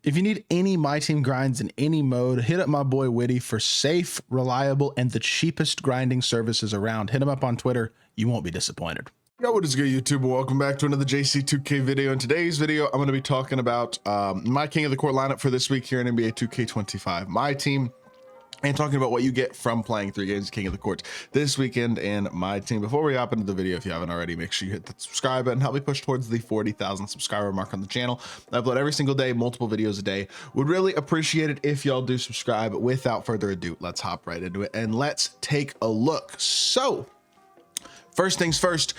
If you need any My Team grinds in any mode, hit up my boy Witty for safe, reliable, and the cheapest grinding services around. Hit him up on Twitter. You won't be disappointed. Yo, what is good, YouTube? Welcome back to another JC2K video. In today's video, I'm going to be talking about my King of the Court lineup for this week here in NBA 2K25. My team, and talking about what you get from playing 3 games of King of the Court this weekend in my team. Before we hop into the video, if you haven't already, make sure you hit the subscribe button. Help me push towards the 40,000 subscriber mark on the channel. I upload every single day, multiple videos a day. Would really appreciate it if y'all do subscribe. Without further ado, let's hop right into it and let's take a look. So, first things first,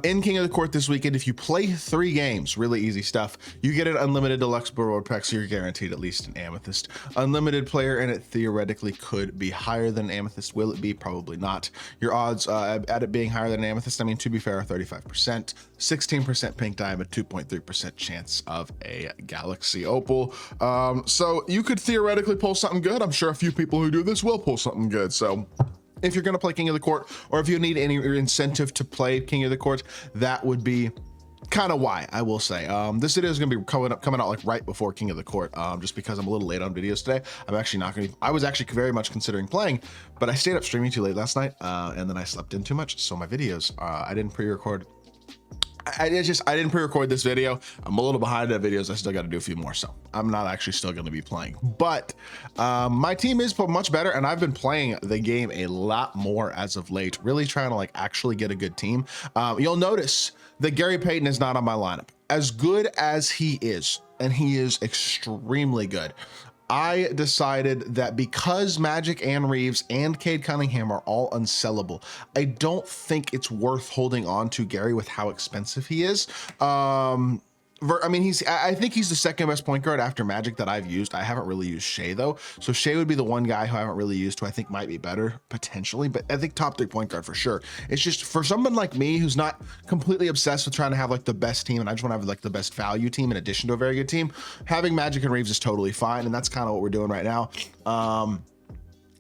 in King of the Court this weekend, if you play 3 games, really easy stuff, you get an unlimited deluxe reward pack, so you're guaranteed at least an Amethyst. Unlimited player, and it theoretically could be higher than Amethyst. Will it be? Probably not. Your odds at it being higher than Amethyst, I mean, to be fair, are 35%, 16% pink diamond, 2.3% chance of a Galaxy Opal. So you could theoretically pull something good. I'm sure a few people who do this will pull something good. So if you're going to play King of the Court, or if you need any incentive to play King of the Court, that would be kind of why, I will say. This video is going to be coming out like right before King of the Court, just because I'm a little late on videos today. I'm actually not going to, I was actually very much considering playing, but I stayed up streaming too late last night, and then I slept in too much, so my videos, I didn't pre-record. I didn't pre-record this video. I'm a little behind on videos. I still got to do a few more, so I'm not actually still going to be playing. But my team is much better, and I've been playing the game a lot more as of late, really trying to like actually get a good team. You'll notice that Gary Payton is not on my lineup. As good as he is, and he is extremely good, I decided that because Magic and Reeves and Cade Cunningham are all unsellable, I don't think it's worth holding on to Gary with how expensive he is. I mean, I think he's the second best point guard after Magic that I've used. I haven't really used Shea though. So Shea would be the one guy who I haven't really used, who I think might be better potentially, but I think top 3 point guard for sure. It's just for someone like me who's not completely obsessed with trying to have like the best team, and I just want to have like the best value team in addition to a very good team, having Magic and Reeves is totally fine. And that's kind of what we're doing right now.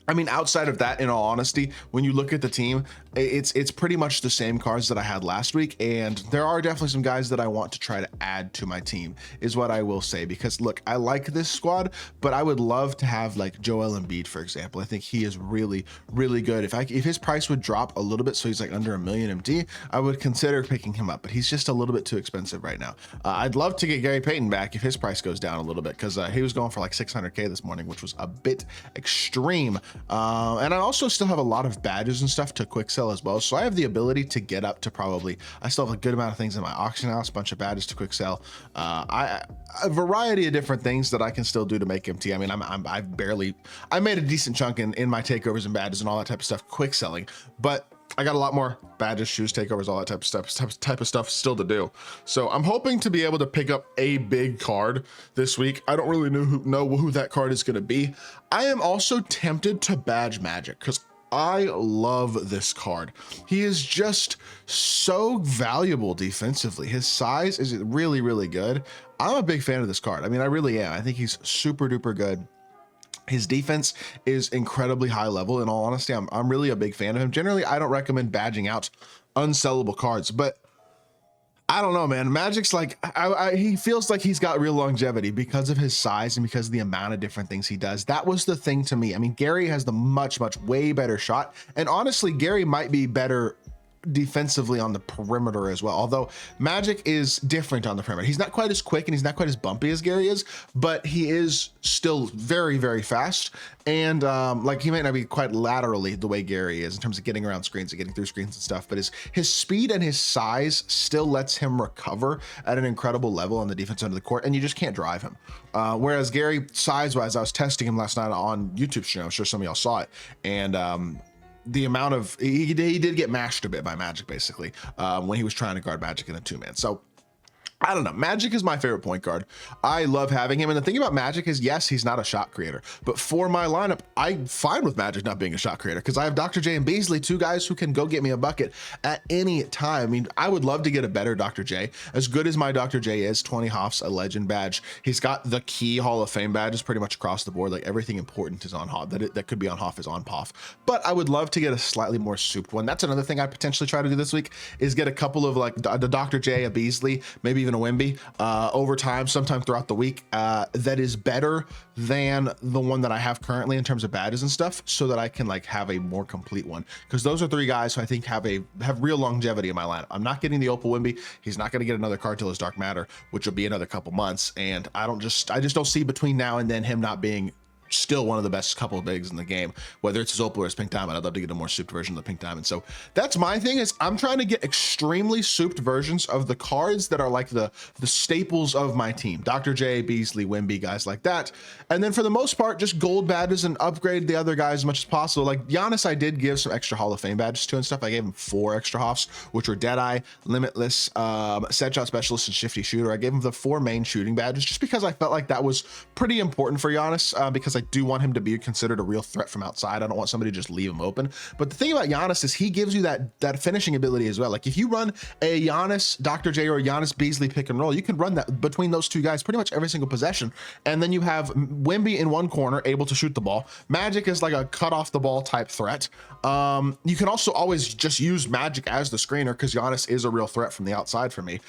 I mean, outside of that, in all honesty, when you look at the team, it's pretty much the same cards that I had last week, and there are definitely some guys that I want to try to add to my team, is what I will say. Because look, I like this squad, but I would love to have like Joel Embiid, for example. I think he is really, really good. If his price would drop a little bit, so he's like under $1 million MD, I would consider picking him up, but he's just a little bit too expensive right now. I'd love to get Gary Payton back if his price goes down a little bit, because he was going for like 600K this morning, which was a bit extreme. And I also still have a lot of badges and stuff to quick sell as well, so I have the ability to get up to probably, I still have a good amount of things in my auction house, a bunch of badges to quick sell, a variety of different things that I can still do to make MT. I mean, I made a decent chunk in my takeovers and badges and all that type of stuff quick selling, but I got a lot more badges, shoes, takeovers, all that type of stuff still to do. So I'm hoping to be able to pick up a big card this week. I don't really know who that card is going to be. I am also tempted to badge Magic, because I love this card. He is just so valuable defensively. His size is really, really good. I'm a big fan of this card. I mean, I really am. I think he's super duper good. His defense is incredibly high level. In all honesty, I'm really a big fan of him. Generally, I don't recommend badging out unsellable cards, but I don't know, man. Magic's like, he feels like he's got real longevity because of his size and because of the amount of different things he does. That was the thing to me. I mean, Gary has the much way better shot. And honestly, Gary might be better defensively on the perimeter as well, although Magic is different on the perimeter. He's not quite as quick and he's not quite as bumpy as Gary is, but he is still very, very fast. And like, he might not be quite laterally the way Gary is in terms of getting around screens and getting through screens and stuff, but his speed and his size still lets him recover at an incredible level on the defense end of the court, and you just can't drive him. Whereas Gary, size-wise, I was testing him last night on YouTube stream. I'm sure some of y'all saw it, and the amount of, he did get mashed a bit by Magic, basically, when he was trying to guard Magic in a 2-man. So I don't know. Magic is my favorite point guard. I love having him. And the thing about Magic is, yes, he's not a shot creator, but for my lineup, I'm fine with Magic not being a shot creator, because I have Dr. J and Beasley, 2 guys who can go get me a bucket at any time. I mean, I would love to get a better Dr. J. As good as my Dr. J is, 20 Hoffs, a legend badge. He's got the key Hall of Fame badges pretty much across the board. Like, everything important is on Hoff. That could be on Hoff is on Poff. But I would love to get a slightly more souped one. That's another thing I potentially try to do this week, is get a couple of like the Dr. J, a Beasley, maybe even a Wimby over time, sometime throughout the week, that is better than the one that I have currently in terms of badges and stuff, so that I can like have a more complete one, because those are 3 guys who I think have real longevity in my lineup. I'm not getting the Opal Wimby. He's not going to get another card till his Dark Matter, which will be another couple months, and I just don't see between now and then him not being still one of the best couple of bigs in the game, whether it's his Opal or his Pink Diamond. I'd love to get a more souped version of the Pink Diamond. So that's my thing, is I'm trying to get extremely souped versions of the cards that are like the staples of my team. Dr. J, Beasley, Wimby, guys like that. And then for the most part, just gold badges and upgrade the other guys as much as possible. Like Giannis, I did give some extra Hall of Fame badges to and stuff. I gave him 4 extra Hoffs, which were Deadeye, Limitless, Set Shot Specialist, and Shifty Shooter. I gave him the 4 main shooting badges just because I felt like that was pretty important for Giannis, because I do want him to be considered a real threat from outside. I don't want somebody to just leave him open. But the thing about Giannis is he gives you that finishing ability as well. Like if you run a Giannis, Dr. J, or a Giannis Beasley pick and roll, you can run that between those 2 guys pretty much every single possession. And then you have Wimby in one corner able to shoot the ball. Magic is like a cut off the ball type threat. You can also always just use Magic as the screener, because Giannis is a real threat from the outside for me.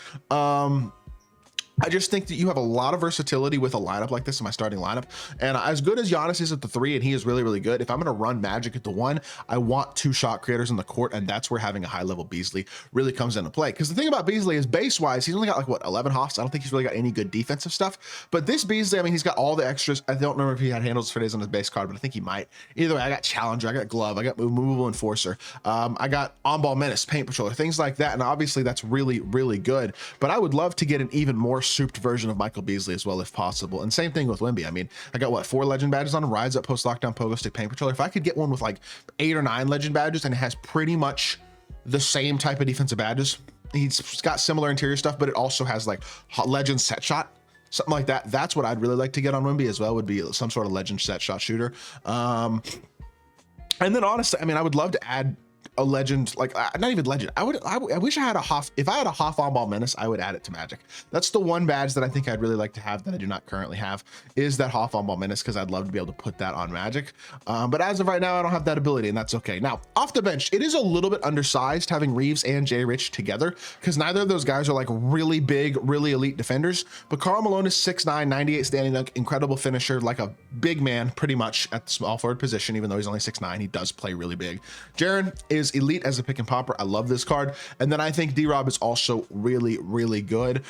I just think that you have a lot of versatility with a lineup like this in my starting lineup. And as good as Giannis is at the 3, and he is really, really good, if I'm going to run Magic at the 1, I want 2 shot creators in the court. And that's where having a high level Beasley really comes into play. Because the thing about Beasley is base wise, he's only got like what, 11 Hoffs. I don't think he's really got any good defensive stuff. But this Beasley, I mean, he's got all the extras. I don't remember if he had handles for days on his base card, but I think he might. Either way, I got Challenger, I got Glove, I got Movable Enforcer, I got On Ball Menace, Paint Patroller, things like that. And obviously that's really, really good. But I would love to get an even more souped version of Michael Beasley as well if possible. And same thing with Wimby. I mean, I got what, 4 legend badges on him: Rides Up, Post Lockdown, Pogo Stick, Paint Patroller. If I could get one with like 8 or 9 legend badges and it has pretty much the same type of defensive badges, he's got similar interior stuff, but it also has like legend set shot, something like that. That's what I'd really like to get on Wimby as well, would be some sort of legend set shot shooter. And then honestly, I mean, I would love to add a legend, like not even legend. I wish I had a Hoff. If I had a Hoff On Ball Menace, I would add it to Magic. That's the one badge that I think I'd really like to have that I do not currently have, is that Hoff On Ball Menace, because I'd love to be able to put that on Magic. But as of right now, I don't have that ability, and that's okay. Now, off the bench, it is a little bit undersized having Reeves and Jay Rich together, because neither of those guys are like really big, really elite defenders. But Karl Malone is 6'9", 98 standing dunk, incredible finisher, like a big man pretty much at the small forward position, even though he's only 6'9", he does play really big. Jaren is elite as a pick and popper. I love this card. And then I think D-Rob is also really, really good.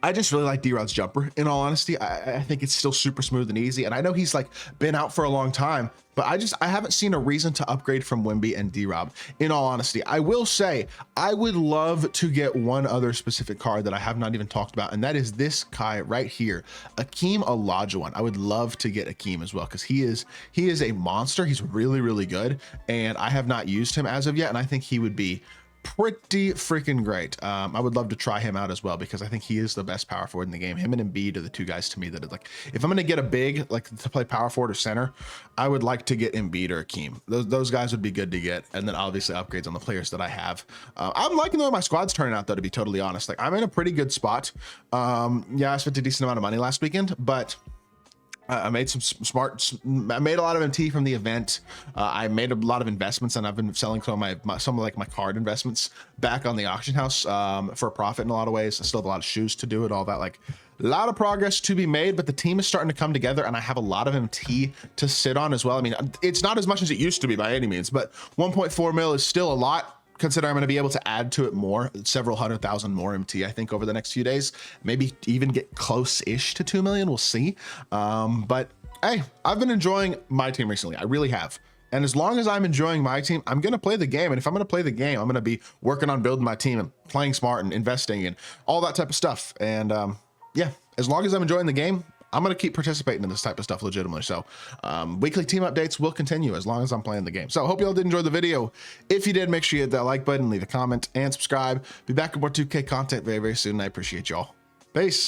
I just really like D-Rod's jumper, in all honesty. I think it's still super smooth and easy. And I know he's like been out for a long time, but I haven't seen a reason to upgrade from Wimby and D-Rob, in all honesty. I will say, I would love to get one other specific card that I have not even talked about, and that is this guy right here, Akeem Olajuwon. I would love to get Akeem as well, because he is a monster. He's really, really good, and I have not used him as of yet, and I think he would be pretty freaking great. I would love to try him out as well, because I think he is the best power forward in the game. Him and Embiid are the 2 guys to me that are like, if I'm going to get a big, like to play power forward or center, I would like to get Embiid or Akeem. Those guys would be good to get. And then obviously upgrades on the players that I have. I'm liking the way my squad's turning out, though, to be totally honest. Like, I'm in a pretty good spot. Yeah, I spent a decent amount of money last weekend, but I made I made a lot of MT from the event. I made a lot of investments, and I've been selling some of my card investments back on the auction house for a profit in a lot of ways. I still have a lot of shoes to do it, all that, like a lot of progress to be made, but the team is starting to come together, and I have a lot of MT to sit on as well. I mean, it's not as much as it used to be by any means, but 1.4 mil is still a lot. Consider I'm going to be able to add to it more, several 100,000 more MT, I think, over the next few days. Maybe even get close-ish to 2 million. We'll see. But hey, I've been enjoying my team recently. I really have. And as long as I'm enjoying my team, I'm going to play the game. And if I'm going to play the game, I'm going to be working on building my team and playing smart and investing and all that type of stuff. And yeah, as long as I'm enjoying the game, I'm going to keep participating in this type of stuff legitimately. So weekly team updates will continue as long as I'm playing the game. So I hope you all did enjoy the video. If you did, make sure you hit that like button, leave a comment, and subscribe. Be back with more 2K content very, very soon. I appreciate y'all. Peace.